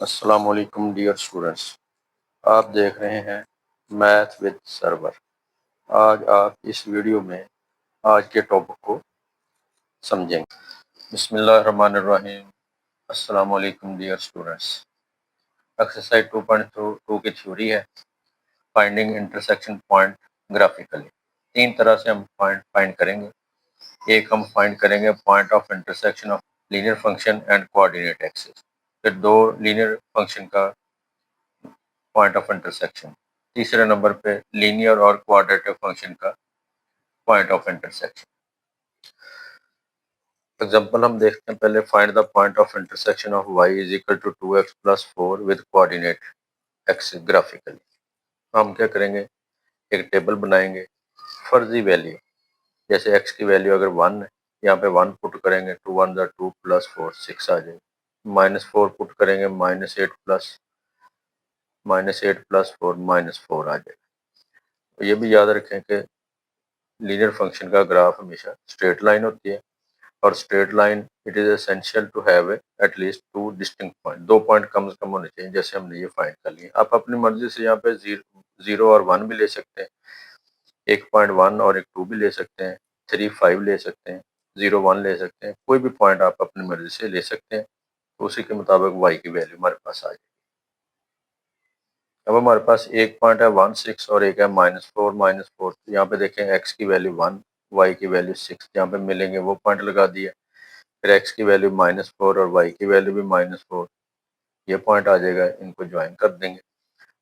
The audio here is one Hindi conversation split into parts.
अस्सलाम वालेकुम डियर स्टूडेंट्स। आप देख रहे हैं मैथ विद सर्वर। आज आप इस वीडियो में आज के टॉपिक को समझेंगे। बिस्मिल्लाहिर्रहमानिर्रहीम। अस्सलाम वालेकुम डियर स्टूडेंट्स। एक्सरसाइज 2.2 की थ्योरी है फाइंडिंग इंटरसेक्शन पॉइंट ग्राफिकली। तीन तरह से हम पॉइंट फाइंड करेंगे। एक हम फाइंड करेंगे point of intersection of linear function and coordinate axis. फिर दो लीनियर फंक्शन का पॉइंट ऑफ इंटरसेक्शन। तीसरे नंबर पे लीनियर और क्वाड्रेटिक फंक्शन का पॉइंट ऑफ इंटरसेक्शन। एग्जांपल हम देखते हैं पहले। Find the point of intersection of y is equal to 2x+4 with coordinate axis graphically. हम क्या करेंगे, एक टेबल बनाएंगे फर्जी वैल्यू, जैसे x की वैल्यू अगर 1 है, यहाँ पे 1 पुट करेंगे, 2 1 2 + 4 6 आ जाएगी। -4 पुट करेंगे, -8 + 4 -4 आ जाएगा। तो ये भी याद रखें कि लीनियर फंक्शन का ग्राफ हमेशा स्ट्रेट लाइन होती है, और straight line it is essential to have at least two distinct point. दो पॉइंट कम से कम होने चाहिए, जैसे हमने ये फाइंड कर लिए। आप अपनी मर्जी से यहाँ पे 0 और 1 भी ले सकते हैं, एक पॉइंट 1 और एक 2 भी ले सकते हैं, 3 5 ले सकते हैं, 0 1 ले सकते हैं। कोई भी पॉइंट आप अपनी मर्जी से ले सकते हैं, तो उसी के मुताबिक y की वैल्यू हमारे पास आ जाएगी। अब हमारे पास एक पॉइंट है 1 6 और एक है -4 तो यहाँ पे देखें x की वैल्यू 1, y की वैल्यू 6 जहाँ पे मिलेंगे वो पॉइंट लगा दिया। फिर x की वैल्यू -4 और y की वैल्यू भी -4, ये पॉइंट आ जाएगा, इनको ज्वाइन कर देंगे।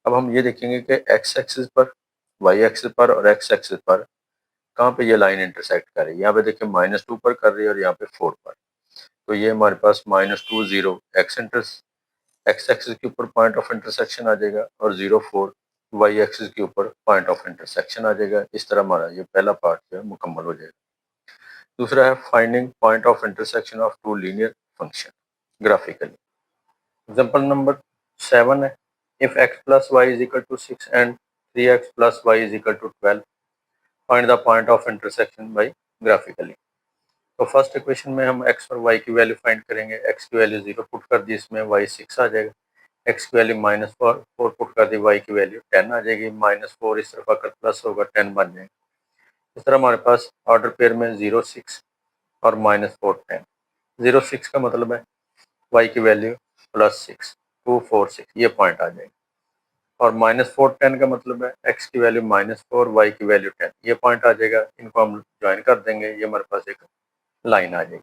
अब हम ये देखेंगे कि x एक्सिस पर, y एक्सिस पर और x एक्सिस पर कहाँ पे ये लाइन इंटरसेक्ट कर रही है। यहाँ पे देखिए -2 पर कर रही है और यहाँ पे 4 पर। तो ये हमारे पास -2 0 एक्स एक्सिस के ऊपर पॉइंट ऑफ इंटरसेक्शन आ जाएगा, और 0 4 वाई एक्सिस के ऊपर पॉइंट ऑफ इंटरसेक्शन आ जाएगा। इस तरह हमारा ये पहला पार्ट जो है मुकम्मल हो जाएगा। दूसरा है finding point of intersection of two linear function graphically. Example number 7 है, if x plus y is equal to 6 and 3x plus y is equal to 12, find the point of intersection by graphically. तो फर्स्ट इक्वेशन में हम x और y की वैल्यू फाइंड करेंगे। x की वैल्यू 0 पुट कर दी, इसमें y 6 आ जाएगा। x की वैल्यू -4 पुट कर दी, y की वैल्यू 10 आ जाएगी। -4 इस तरफ आकर प्लस होगा, 10 बन जाएगा। इस तरह हमारे पास ऑर्डर पेयर में 0 6 और -4 10। 0 6 का मतलब है y की वैल्यू +6 2 4 6, ये पॉइंट आ जाएगा। और -4 10 का मतलब है x की वैल्यू -4 y की वैल्यू 10, ये पॉइंट आ जाएगा। इनको हम ज्वाइन कर देंगे, ये हमारे पास एक लाइन आ जाएगी।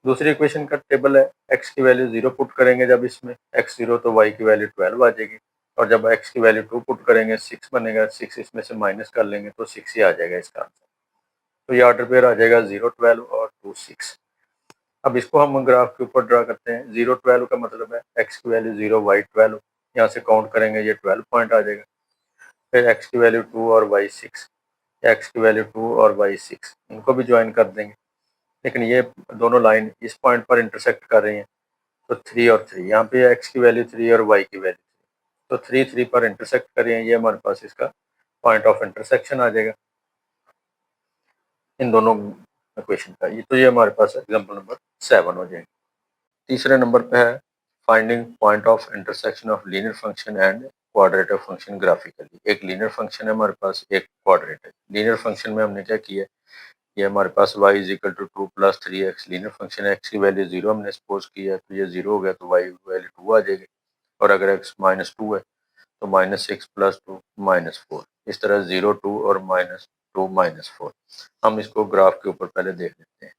दूसरी इक्वेशन का टेबल है, x की वैल्यू 0 पुट करेंगे जब इसमें x 0, तो y की वैल्यू 12 आ जाएगी। और जब x की वैल्यू 2 पुट करेंगे 6 बनेगा, 6 इसमें से माइनस कर लेंगे तो 6 ही आ जाएगा इसका आंसर। तो ये ऑर्डर पेयर आ जाएगा 0 12 और 2 6। अब इसको हम ग्राफ के ऊपर ड्रा करते हैं। 0 12 का मतलब है x की वैल्यू 0 y 12, यहाँ से काउंट करेंगे ये 12 पॉइंट आ जाएगा। फिर x की वैल्यू 2 और y 6, x की वैल्यू 2 और y 6, इनको भी ज्वाइन कर देंगे। लेकिन ये दोनों लाइन इस पॉइंट पर इंटरसेक्ट कर रही हैं, तो 3 और 3, यहाँ पे x की वैल्यू 3 और y की वैल्यू 3, तो 3 3 पर इंटरसेक्ट कर रही हैं। ये हमारे पास इसका पॉइंट ऑफ इंटरसेक्शन आ जाएगा इन दोनों इक्वेशन का। ये हमारे पास एग्जांपल नंबर 7 हो जाएगा। तीसरे नंबर पे है finding point of intersection of linear function and quadratic function graphically. एक लीनियर फंक्शन है हमारे पास, एक क्वाड्रेटिक। लीनियर फंक्शन में हमने क्या किया, ये हमारे पास y is equal to 2 + 3x linear function है। x की वैल्यू 0 हमने सपोज किया, तो ये 0 हो गया, तो y की वैल्यू 2 आ जाएगी। और अगर x -2 है तो -6 + 2 -4, इस तरह 0 2 और -2 -4। हम इसको ग्राफ के ऊपर पहले देख लेते हैं।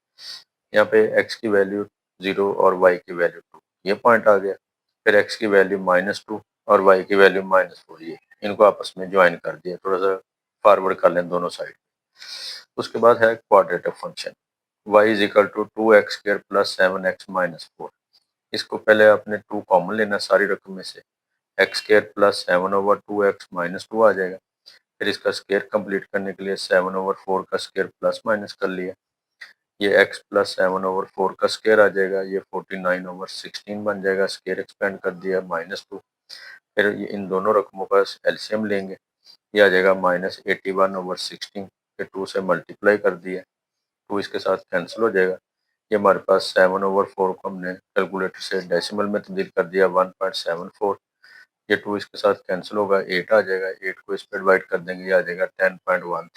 यहाँ पे x की वैल्यू 0 और y की वैल्यू 2, ये पॉइंट आ गया। फिर x की वैल्यू -2 और y की वैल्यू -4, ये इनको आपस में ज्वाइन कर दिया। थोड़ा सा फॉरवर्ड कर लें दोनों साइड। उसके बाद है quadratic function, y is equal to 2x² + 7x - 4। इसको पहले आपने 2 कॉमन लेना सारी रकम में से, x² + 7/2x - 2 आ जाएगा। फिर इसका स्क्वायर कंप्लीट करने के लिए 7/4 का स्क्वायर प्लस माइनस कर लिया, ये x + 7/4 का स्क्वायर आ जाएगा, ये 49/16 बन जाएगा। स्क्वायर एक्सपेंड कर दिया -2। फिर इन दोनों रकमों का एलसीएम लेंगे, ये आ जाएगा -81/16। फिर 2 से मल्टीप्लाई कर दिया, 2 इसके साथ कैंसिल हो जाएगा। ये हमारे पास 7/4 को हमने कैलकुलेटर से डेसिमल में तब्दील कर दिया 1.74। ये 2 इसके साथ कैंसिल होगा, 8 आ जाएगा, 8 को इस पर डिवाइड कर देंगे, ये आ जाएगा 10.13।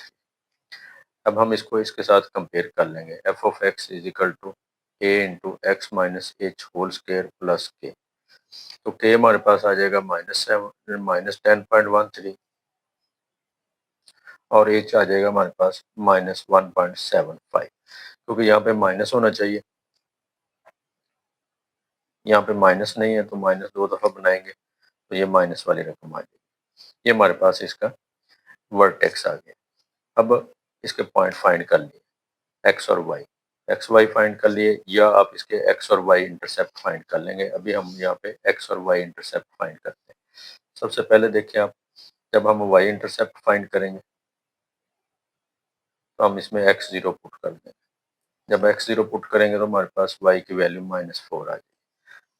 अब हम इसको इसके साथ कंपेयर कर लेंगे। F of x is equal to a into x minus h whole square plus k. तो के हमारे पास आ जाएगा -10.13 और एच आ जाएगा हमारे पास -1.75। क्योंकि यहाँ पे माइनस होना चाहिए, यहाँ पे माइनस नहीं है तो माइनस 2 दफ़ा बनाएंगे तो ये माइनस वाली रकम आ जाएगी। ये हमारे पास इसका वर्टेक्स आ गया। अब इसके पॉइंट फाइंड कर लिए, एक्स और वाई। एक्स वाई फाइंड कर लिए, या आप इसके एक्स और वाई इंटरसेप्ट फाइंड कर लेंगे। अभी हम यहाँ पे एक्स और वाई इंटरसेप्ट फाइंड करते हैं। सबसे पहले देखिए आप, जब हम वाई इंटरसेप्ट फाइंड करेंगे तो हम इसमें x0 पुट कर देंगे। जब x0 पुट करेंगे तो हमारे पास y की वैल्यू -4 आ जाएगी।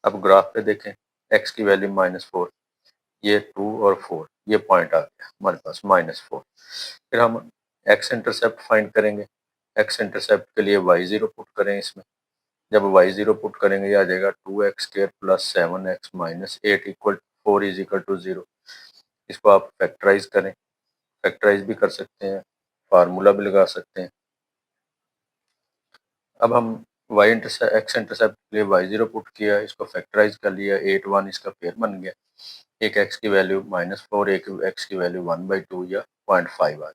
अब ग्राफ पे देखें, x की वैल्यू -4, ये 2 और 4, ये पॉइंट आ गया हमारे पास -4। फिर हम x इंटरसेप्ट फाइंड करेंगे। x इंटरसेप्ट के लिए y0 पुट करें इसमें। जब y0 पुट करेंगे ये आ जाएगा 2x² + 7x - 8 = 4 = 0। इसको आप फैक्टराइज करें, फैक्टराइज भी कर सकते हैं, फार्मूला भी लगा सकते हैं। अब हम एक्स इंटरसेप्ट के लिए y0 पुट किया, इसको फैक्टराइज कर लिया, 8 1 इसका पेयर बन गया। एक x की वैल्यू -4, एक x की वैल्यू 1/2 या 0.5 आ गई।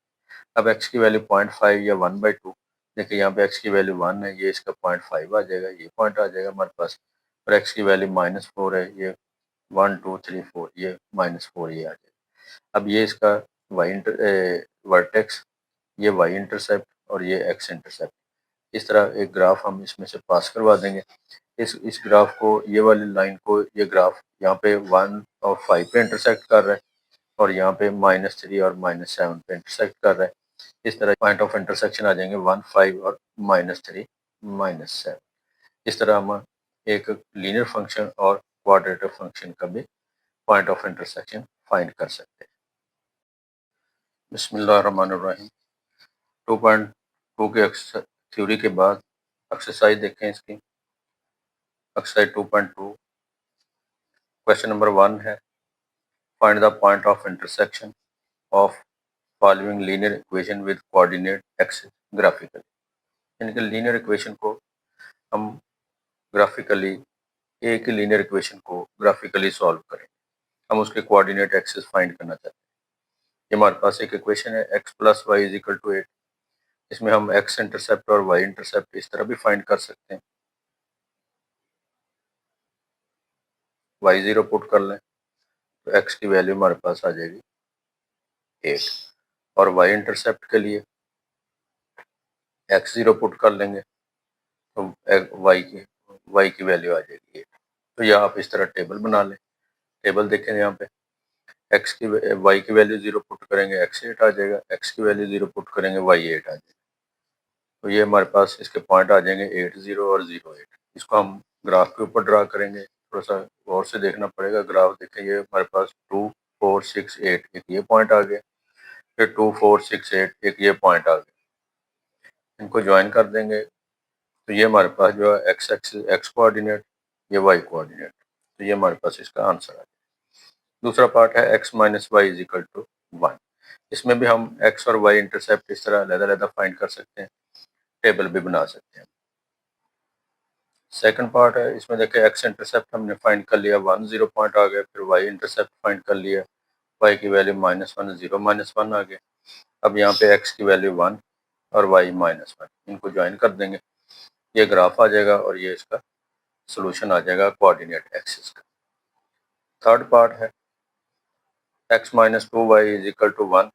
अब x की वैल्यू 0.5 या 1/2, देखिए यहाँ पे x की वैल्यू 1 है, ये इसका 0.5 आ जाएगा, ये पॉइंट आ जाएगा हमारे पास। और x की वैल्यू -4 है, ये 1 2 3 4, ये -4 ये आ जाएगा। अब ये इसका वर्टेक्स, ये y इंटरसेप्ट और ये x इंटरसेप्ट। इस तरह एक ग्राफ हम इसमें से पास करवा देंगे। इस ग्राफ को, ये वाली लाइन को, ये ग्राफ यहाँ पे 1 और 5 पे इंटरसेक्ट कर रहा है और यहाँ पे -3 और -7 पे इंटरसेक्ट कर रहा है। इस तरह पॉइंट ऑफ इंटरसेक्शन आ जाएंगे 1 5 और -3 -7। इस तरह हम एक लीनियर फंक्शन और क्वाड्रेटिक फंक्शन का भी पॉइंट ऑफ इंटरसेक्शन फाइंड कर सकते हैं। बिस्मिल्लाहिर्रहमानिर्रहीम। 2.2 के थ्योरी के बाद एक्सरसाइज देखें इसकी। एक्सरसाइज 2.2, क्वेश्चन नंबर 1 है, find the point of intersection of following linear equation with coordinate axis graphically. यानी कि लीनियर इक्वेशन को हम ग्राफिकली, एक ही लीनियर इक्वेशन को ग्राफिकली सॉल्व करें। हम उसके कोऑर्डिनेट एक्सिस फाइंड करना चाहते हैं। ये हमारे पास एक इक्वेशन है, x + y = 8। इसमें हम x इंटरसेप्ट और y इंटरसेप्ट इस तरह भी फाइंड कर सकते हैं। y0 पुट कर लें तो x की वैल्यू हमारे पास आ जाएगी 8, और y इंटरसेप्ट के लिए x0 पुट कर लेंगे तो y की वैल्यू आ जाएगी 8। तो यह आप इस तरह टेबल बना लें। टेबल देखें, यहाँ पे y की वैल्यू 0 पुट करेंगे x 8 आ जाएगा, x की वैल्यू 0 पुट करेंगे y 8 आ जाएगा। तो ये हमारे पास इसके पॉइंट आ जाएंगे 8 0 और 0 8। इसको हम ग्राफ के ऊपर ड्रा करेंगे, थोड़ा सा गौर से देखना पड़ेगा। ग्राफ देखें, ये हमारे पास 2 4 6 8 एक ये पॉइंट आ गया, फिर 2 4 6 8 एक ये पॉइंट आ गया। इनको ज्वाइन कर देंगे तो ये हमारे पास जो है एक्स एक्सिस एक्स कोऑर्डिनेट, ये वाई कोऑर्डिनेट। तो ये हमारे पास इसका आंसर आ गया। दूसरा पार्ट है x - y = 1। इसमें भी हम x और y इंटरसेप्ट इस तरह अलग-अलग फाइंड कर सकते हैं, टेबल भी बना सकते हैं। सेकंड पार्ट है, इसमें देखिए x इंटरसेप्ट हमने फाइंड कर लिया, 1 0 पॉइंट आ गया। फिर y इंटरसेप्ट फाइंड कर लिया, y की वैल्यू -1 0 -1 आ गया। अब यहाँ पे x की वैल्यू 1 और y -1, इनको ज्वाइन कर देंगे, ये ग्राफ आ जाएगा और ये इसका सोल्यूशन आ जाएगा कोऑर्डिनेट एक्सिस का। थर्ड पार्ट है x - 2y = 1।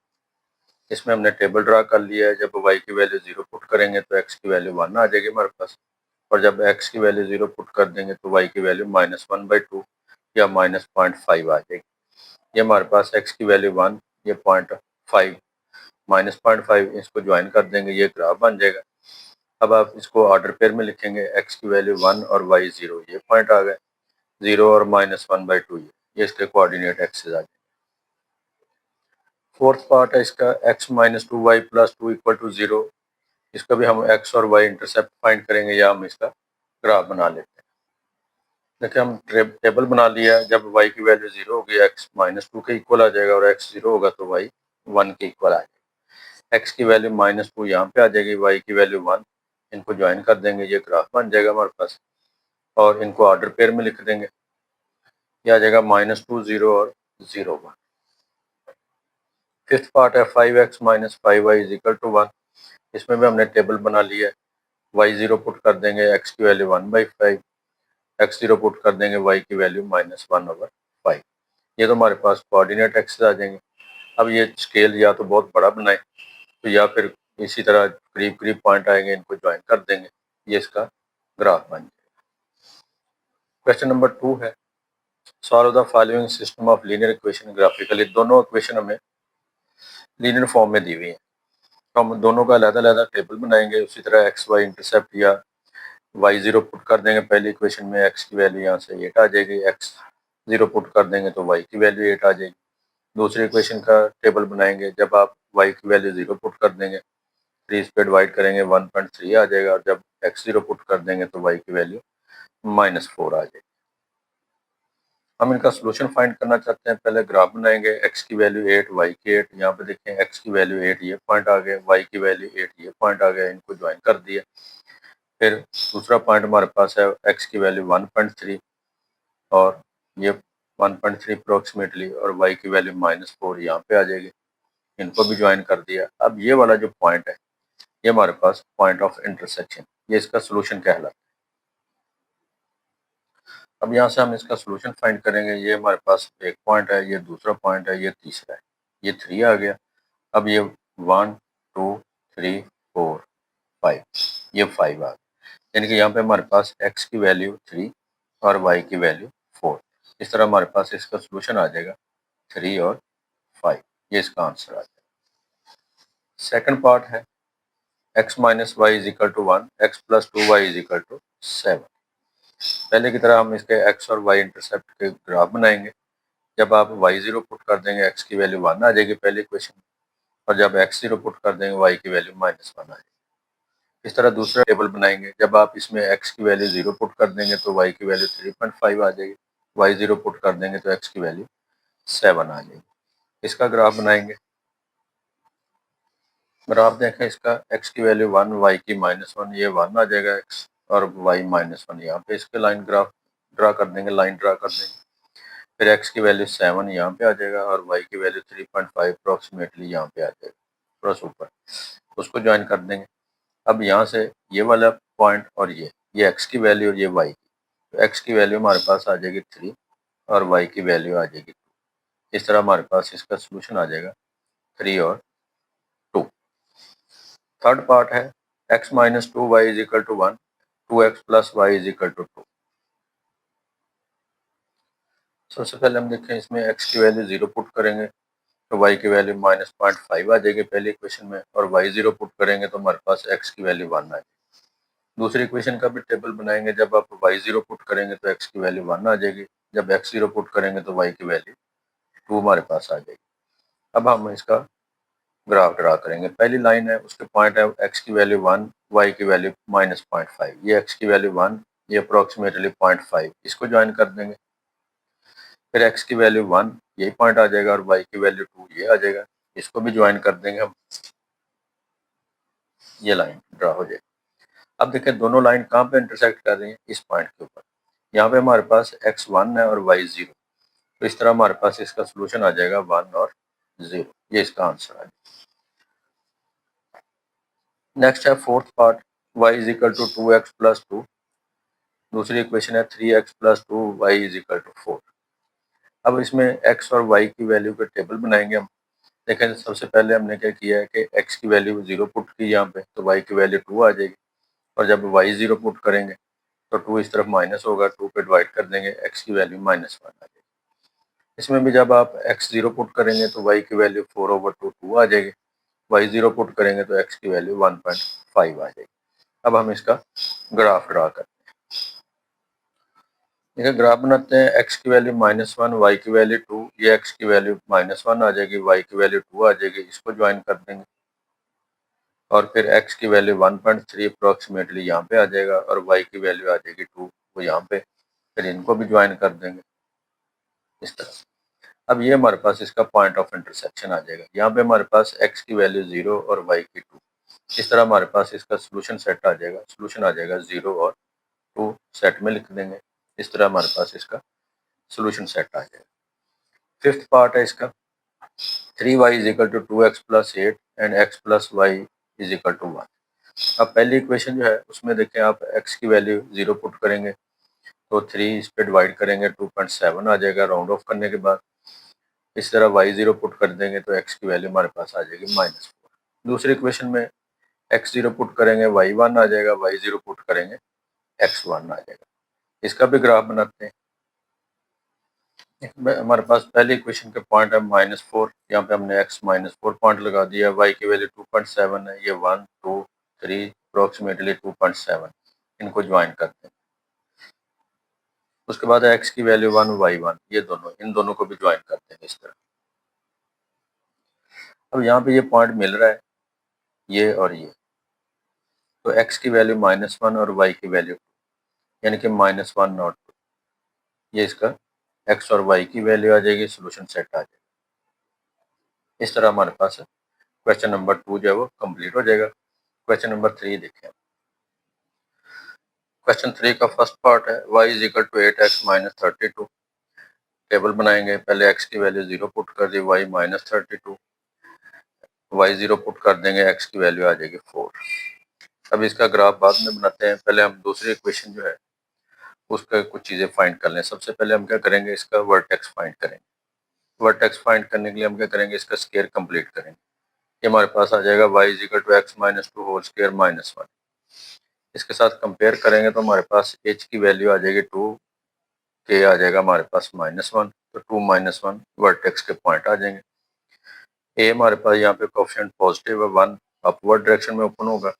इसमें हमने टेबल ड्रा कर लिया है। जब y की वैल्यू 0 पुट करेंगे तो x की वैल्यू 1 आ जाएगी हमारे पास, और जब x की वैल्यू 0 पुट कर देंगे तो y की वैल्यू -1/2 या -0.5 आ जाएगी। ये हमारे पास x की वैल्यू 1, ये 0.5 -0.5, इसको ज्वाइन कर देंगे, ये ग्राफ बन जाएगा। अब आप इसको ऑर्डर पेयर में लिखेंगे, x की वैल्यू 1 और y 0, ये पॉइंट आ गए, 0 और -1/2 ये इसके कोऑर्डिनेट एक्सिस आ जाएंगे। फोर्थ पार्ट है इसका, x - 2y + 2 = 0। इसका भी हम x और y इंटरसेप्ट फाइंड करेंगे या हम इसका ग्राफ बना लेते हैं। देखिए हम टेबल बना लिया है। जब y की वैल्यू 0 होगी x -2 के इक्वल आ जाएगा और x 0 होगा तो y 1 के इक्वल आ जाएगा। x की वैल्यू -2 यहाँ पे आ जाएगी, y की वैल्यू 1, इनको ज्वाइन कर देंगे, ये ग्राफ बन जाएगा हमारे पास और इनको ऑर्डर पेयर में लिख देंगे। ये आ जाएगा -2 0 और 0 1। फिफ्थ पार्ट है 5x - 5y = 1। इसमें भी हमने टेबल बना लिया है। y0 पुट कर देंगे, x की वैल्यू 1/5, x0 पुट कर देंगे, y की वैल्यू -1/5। ये तो हमारे पास कोऑर्डिनेट एक्सेस आ जाएंगे। अब ये स्केल या तो बहुत बड़ा बनाए तो या फिर इसी तरह करीब करीब पॉइंट आएंगे, इनको ज्वाइन कर देंगे, ये इसका ग्राफ बन जाएगा। क्वेश्चन नंबर 2 है solve the following system of linear equation graphically. दोनों इक्वेशन हमें लीनियर फॉर्म में दी हुई है, तो हम दोनों का अलग-अलग टेबल बनाएंगे। उसी तरह एक्स वाई इंटरसेप्ट या y0 पुट कर देंगे पहली इक्वेशन में, x की वैल्यू यहाँ से 8 आ जाएगी, x0 पुट कर देंगे तो y की वैल्यू 8 आ जाएगी। दूसरी इक्वेशन का टेबल बनाएंगे, जब आप y की वैल्यू 0 पुट कर देंगे, 3 पे डिवाइड करेंगे 1.3 आ जाएगा और जब x0 पुट कर देंगे तो y की वैल्यू -4 आ जाएगी। हम इनका सोल्यूशन फाइंड करना चाहते हैं। पहले ग्राफ बनाएंगे, x की वैल्यू 8, y की 8, यहाँ पे देखें x की वैल्यू 8 ये पॉइंट आ गया, y की वैल्यू 8 ये पॉइंट आ गया, इनको ज्वाइन कर दिया। फिर दूसरा पॉइंट हमारे पास है x की वैल्यू 1.3 और ये 1.3 अप्रोक्सीमेटली और y की वैल्यू -4 यहाँ पे आ जाएगी, इनको भी ज्वाइन कर दिया। अब ये वाला जो पॉइंट है ये हमारे पास पॉइंट ऑफ इंटरसेक्शन, ये इसका सोल्यूशन कहलाता है। अब यहाँ से हम इसका सोल्यूशन फाइंड करेंगे। ये हमारे पास एक पॉइंट है, ये दूसरा पॉइंट है, ये तीसरा है, ये 3 आ गया। अब ये 1 2 3 4 5, ये 5 आ गया, यानी कि यहाँ पे हमारे पास x की वैल्यू 3 और y की वैल्यू 4। इस तरह हमारे पास इसका सोल्यूशन आ जाएगा 3 और 5, ये इसका आंसर आ जाएगा। सेकंड पार्ट है x - y = 1, x + 2y = 7। पहले की तरह हम इसके x और y इंटरसेप्ट के ग्राफ बनाएंगे। जब आप y0 पुट कर देंगे, x की वैल्यू 1 आ जाएगी पहली इक्वेशन में, और जब x0 पुट कर देंगे, y की वैल्यू -1 आ जाएगी। इस तरह दूसरा टेबल बनाएंगे। जब आप इसमें x की वैल्यू 0 पुट कर देंगे तो y की वैल्यू 3.5 आ जाएगी, y0 पुट कर देंगे तो x की वैल्यू 7 आ जाएगी। इसका ग्राफ बनाएंगे। ग्राफ देखें इसका, x की वैल्यू 1, y की -1, ये 1 आ जाएगा x और y -1, यहाँ पे इसके लाइन ग्राफ ड्रा कर देंगे, लाइन ड्रा कर देंगे। फिर x की वैल्यू 7 यहाँ पे आ जाएगा और y की वैल्यू 3.5 अप्रोक्सीमेटली यहाँ पे आ जाएगा, थोड़ा सा ऊपर, उसको ज्वाइन कर देंगे। अब यहाँ से ये वाला पॉइंट और ये x की वैल्यू और ये y की, तो x की वैल्यू हमारे पास आ जाएगी 3 और y की वैल्यू आ जाएगी 2। इस तरह हमारे पास इसका सोल्यूशन आ जाएगा 3 और 2। थर्ड पार्ट है x - 2y = 1, 2x + y = 2। सबसे पहले हम देखें, इसमें x की वैल्यू 0 पुट करेंगे तो y की वैल्यू -0.5 आ जाएगी पहली इक्वेशन में, और y0 पुट करेंगे तो हमारे पास x की वैल्यू 1 आ जाएगी। दूसरी इक्वेशन का भी टेबल बनाएंगे। जब आप y0 पुट करेंगे तो x की वैल्यू 1 आ जाएगी, जब x0 पुट करेंगे तो y की वैल्यू 2 हमारे पास आ जाएगी। अब हम इसका ग्राफ ड्रा करेंगे। पहली लाइन है, उसके पॉइंट है x की वैल्यू 1, y की वैल्यू -0.5, ये x की वैल्यू 1, ये अप्रोक्सीमेटली 0.5, इसको ज्वाइन कर देंगे। फिर x की वैल्यू 1, यही पॉइंट आ जाएगा और y की वैल्यू 2 ये आ जाएगा, इसको भी ज्वाइन कर देंगे हम, ये लाइन ड्रा हो जाएगी। अब देखिए दोनों लाइन कहाँ पे इंटरसेक्ट कर रही हैं, इस पॉइंट के ऊपर। यहाँ पे हमारे पास x1 है और y0, तो इस तरह हमारे पास इसका सोल्यूशन आ जाएगा 1 और 0, ये इसका आंसर आ जाएगा। नेक्स्ट है फोर्थ पार्ट, y = 2x + 2। दूसरी इक्वेशन है 3x + 2y = 4। अब इसमें x और y की वैल्यू के टेबल बनाएंगे हम। देखें सबसे पहले हमने क्या किया है कि x की वैल्यू 0 पुट की यहाँ पे, तो y की वैल्यू 2 आ जाएगी, और जब y0 पुट करेंगे तो 2 इस तरफ माइनस होगा, 2 पे डिवाइड कर देंगे, x की वैल्यू -1 आ जाएगी। इसमें भी जब आप x0 पुट करेंगे तो y की वैल्यू 4/2 2 आ जाएगी, y0 पुट करेंगे तो x की वैल्यू 1.5 आ जाएगी। अब हम इसका ग्राफ ड्रा करते हैं। देखिए ग्राफ बनाते हैं, x की वैल्यू -1, y की वैल्यू 2, ये x की वैल्यू -1 आ जाएगी, y की वैल्यू 2 आ जाएगी, इसको ज्वाइन कर देंगे। और फिर x की वैल्यू 1.3 अप्रॉक्सीमेटली यहाँ पे आ जाएगा और y की वैल्यू आ जाएगी 2, वो यहाँ पे, फिर इनको भी ज्वाइन कर देंगे इस तरह। अब ये हमारे पास इसका पॉइंट ऑफ इंटरसेक्शन आ जाएगा। यहाँ पे हमारे पास x की वैल्यू 0 और y की 2, इस तरह हमारे पास इसका सोल्यूशन सेट आ जाएगा। सोल्यूशन आ जाएगा 0 और 2 सेट में लिख देंगे, इस तरह हमारे पास इसका सोल्यूशन सेट आ जाएगा। फिफ्थ पार्ट है इसका 3y is equal to 2x plus 8 and x plus y is equal to 1। अब पहली इक्वेशन जो है उसमें देखें आप x की वैल्यू 0 पुट करेंगे तो 3 इस पे डिवाइड करेंगे 2.7 आ जाएगा राउंड ऑफ करने के बाद। इस तरह y 0 पुट कर देंगे तो x की वैल्यू हमारे पास आ जाएगी -4। दूसरी इक्वेशन में x 0 पुट करेंगे y 1 आ जाएगा, y 0 पुट करेंगे x 1 आ जाएगा। इसका भी ग्राफ बनाते हैं। हमारे पास पहले इक्वेशन के पॉइंट है -4, यहाँ पे हमने x -4 पॉइंट लगा दिया, y की वैल्यू 2.7 है, ये 1 2 3 अप्रोक्सीमेटली 2.7, इनको ज्वाइन करते हैं। उसके बाद x की वैल्यू 1 y 1, ये दोनों, इन दोनों को भी ज्वाइन करते हैं इस तरह। अब यहाँ पे ये पॉइंट मिल रहा है, ये और ये, तो x की वैल्यू -1 और y की वैल्यू 2, यानी कि -1 और 2, ये इसका x और y की वैल्यू आ जाएगी, सोल्यूशन सेट आ जाएगा। इस तरह हमारे पास क्वेश्चन नंबर 2 जो है वो कंप्लीट हो जाएगा। क्वेश्चन नंबर 3 देखें। क्वेश्चन 3 का फर्स्ट पार्ट है y is equal to 8x minus 32। Table बनाएंगे, पहले x की वैल्यू 0 पुट कर दी, y माइनस 32, y 0 पुट कर देंगे, x की वैल्यू आ जाएगी 4। अब इसका ग्राफ बाद में बनाते हैं, पहले हम दूसरी इक्वेशन जो है उसका कुछ चीज़ें फाइंड कर लें। सबसे पहले हम क्या करेंगे, इसका वर्टेक्स फाइंड करेंगे। वर्टेक्स फाइंड करने के लिए हम क्या करेंगे, इसका स्केयर कंप्लीट करेंगे। ये हमारे पास आ जाएगा y is equal to x minus 2 whole square -1। इसके साथ कंपेयर करेंगे तो हमारे पास h की वैल्यू आ जाएगी 2, k आ जाएगा हमारे पास -1, तो 2 -1 वर्टेक्स के पॉइंट आ जाएंगे। a हमारे पास यहाँ पे कोएफिशिएंट पॉजिटिव है, 1 अपवर्ड डायरेक्शन में ओपन होगा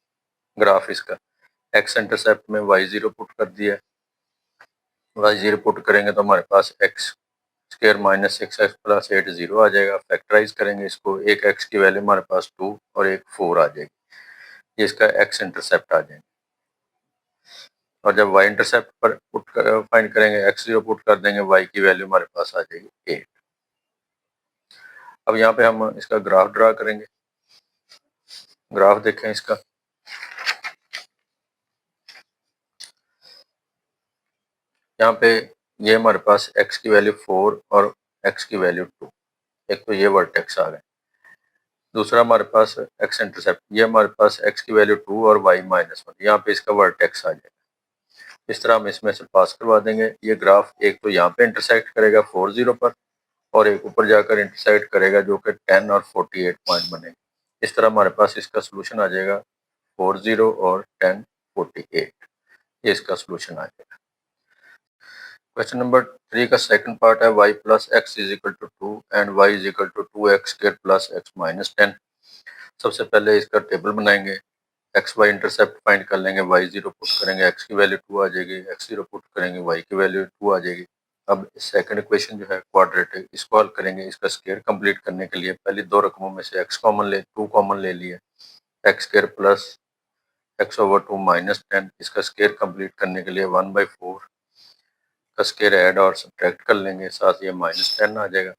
ग्राफ इसका। x इंटरसेप्ट में y 0 पुट कर दिया है, y 0 पुट करेंगे तो हमारे पास x square minus 6x plus 8 0 आ जाएगा। फैक्टराइज करेंगे इसको, एक x की वैल्यू हमारे पास 2 और एक 4 आ जाएगी, ये इसका x इंटरसेप्ट आ जाएगा। और जब y इंटरसेप्ट पर पुट फाइंड करेंगे, x 0 पुट कर देंगे, y की वैल्यू हमारे पास आ जाएगी 8। अब यहाँ पे हम इसका ग्राफ ड्रा करेंगे। ग्राफ देखें इसका, यहाँ पे ये हमारे पास x की वैल्यू 4 और x की वैल्यू 2, एक तो ये वर्टेक्स आ गए। दूसरा हमारे पास x इंटरसेप्ट, ये हमारे पास x की वैल्यू 2 और y -1, यहाँ पे इसका वर्टेक्स आ जाएगा। इस तरह हम इसमें से पास करवा देंगे। ये ग्राफ एक तो यहाँ पे इंटरसेक्ट करेगा 4 0 पर, और एक ऊपर जाकर इंटरसेक्ट करेगा जो कि 10 और 48 पॉइंट बनेगा। इस तरह हमारे पास इसका सोल्यूशन आ जाएगा 4 0 और 10 48, ये इसका सोल्यूशन आ जाएगा। क्वेश्चन नंबर 3 का सेकंड पार्ट है y plus x is equal to 2 and y is equal to 2x square plus x minus 10। सबसे पहले इसका टेबल बनाएंगे, एक्स वाई इंटरसेप्ट फाइंड कर लेंगे, y 0 पुट करेंगे, x की वैल्यू 2 आ जाएगी, x 0 पुट करेंगे, y की वैल्यू 2 आ जाएगी। अब सेकंड इक्वेशन जो है क्वाड्रेटिक, इसको हल करेंगे। इसका स्क्वायर कंप्लीट करने के लिए पहले दो रकमों में से x कॉमन ले, 2 कॉमन ले लिया, x square plus x over 2 minus 10। इसका स्क्वायर कंप्लीट करने के लिए 1/4 का स्क्वायर ऐड और सब्ट्रैक्ट कर लेंगे, साथ ये -10 आ जाएगा।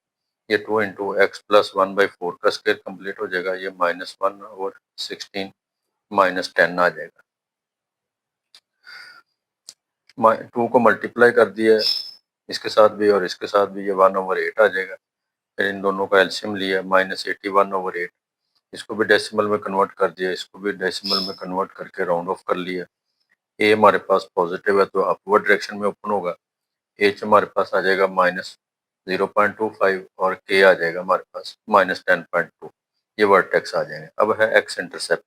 ये 2 इंटू एक्स प्लस 1/4 का स्क्वायर कंप्लीट हो जाएगा, ये -1 और 16 -10 आ जाएगा। 2 को मल्टीप्लाई कर दिया इसके साथ भी और इसके साथ भी, ये 1/8 आ जाएगा। फिर इन दोनों का एलसीएम लिया, -81/8। इसको भी डेसिमल में कन्वर्ट कर दिया, इसको भी डेसिमल में कन्वर्ट करके राउंड ऑफ कर लिया। ए हमारे पास पॉजिटिव है तो अपवर्ड डायरेक्शन में ओपन होगा। एच हमारे पास आ जाएगा -0.25 और के आ जाएगा हमारे पास -10.2, ये वर्टेक्स आ जाएंगे। अब है एक्स इंटरसेप्ट,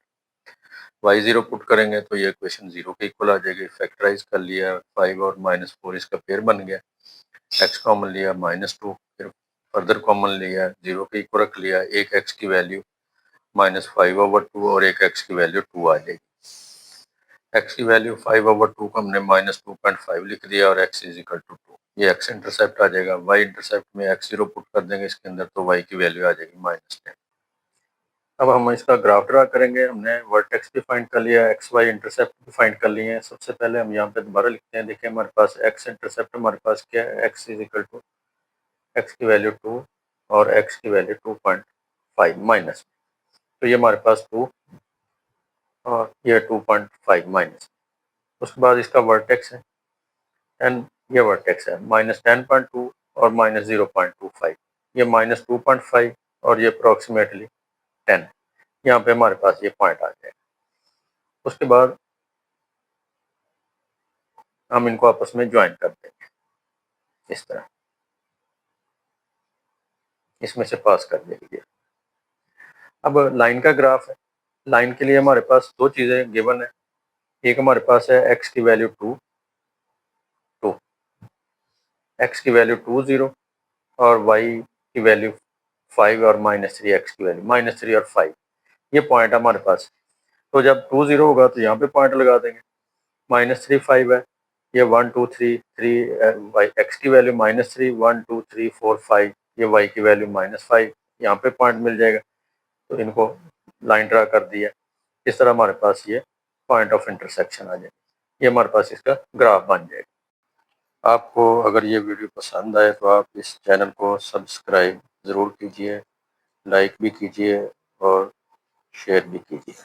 y 0 पुट करेंगे तो ये इक्वेशन 0 के इक्वल आ जाएगी। फैक्टराइज कर लिया, 5 और -4 इसका पेयर बन गया, x कॉमन लिया -2, फिर फर्दर कॉमन लिया, 0 के इक्वल रख लिया, एक x की वैल्यू -5/2 और एक x की वैल्यू 2 आ जाएगी। x की वैल्यू 5/2 को हमने -2.5 लिख दिया और x इज इक्वल टू 2, ये x इंटरसेप्ट आ जाएगा। y इंटरसेप्ट में x 0 पुट कर देंगे इसके अंदर तो y की वैल्यू आ जाएगी -10। अब हम इसका ग्राफ ड्रा करेंगे। हमने वर्टेक्स भी फाइंड कर लिया, एक्स वाई इंटरसेप्ट भी फाइंड कर लिए हैं। सबसे पहले हम यहाँ पे दोबारा लिखते हैं। देखिए हमारे पास एक्स इंटरसेप्ट हमारे पास क्या है, x is equal to x की वैल्यू 2 और एक्स की वैल्यू 2.5 माइनस, तो ये हमारे पास 2 और ये 2.5 माइनस। उसके बाद इसका वर्टेक्स है एंड ये वर्टेक्स है -10.2 और -0.25, ये -2.5 और ये अप्रोक्सीमेटली 10। यहाँ पे हमारे पास ये पॉइंट आ जाएगा। उसके बाद हम इनको आपस में ज्वाइन कर देंगे इस तरह, इसमें से पास कर देंगे। अब लाइन का ग्राफ है। लाइन के लिए हमारे पास दो चीज़ें गिवन है। एक हमारे पास है एक्स की वैल्यू 2, एक्स की वैल्यू 2 0 और वाई की वैल्यू 5 और -3 एक्स की वैल्यू -3 और 5, ये पॉइंट हमारे पास। तो जब 2 0 होगा तो यहाँ पे पॉइंट लगा देंगे। -3 5 है, ये 1 2 3 3 वाई एक्स की वैल्यू -3 1 2 3 4 5, ये वाई की वैल्यू -5, यहाँ पे पॉइंट मिल जाएगा। तो इनको लाइन ड्रा कर दिया। इस तरह हमारे पास ये पॉइंट ऑफ इंटरसेक्शन आ जाए। ये हमारे पास इसका ग्राफ बन जाएगा। आपको अगर ये वीडियो पसंद आए तो आप इस चैनल को सब्सक्राइब ज़रूर कीजिए, लाइक भी कीजिए और शेयर भी कीजिए।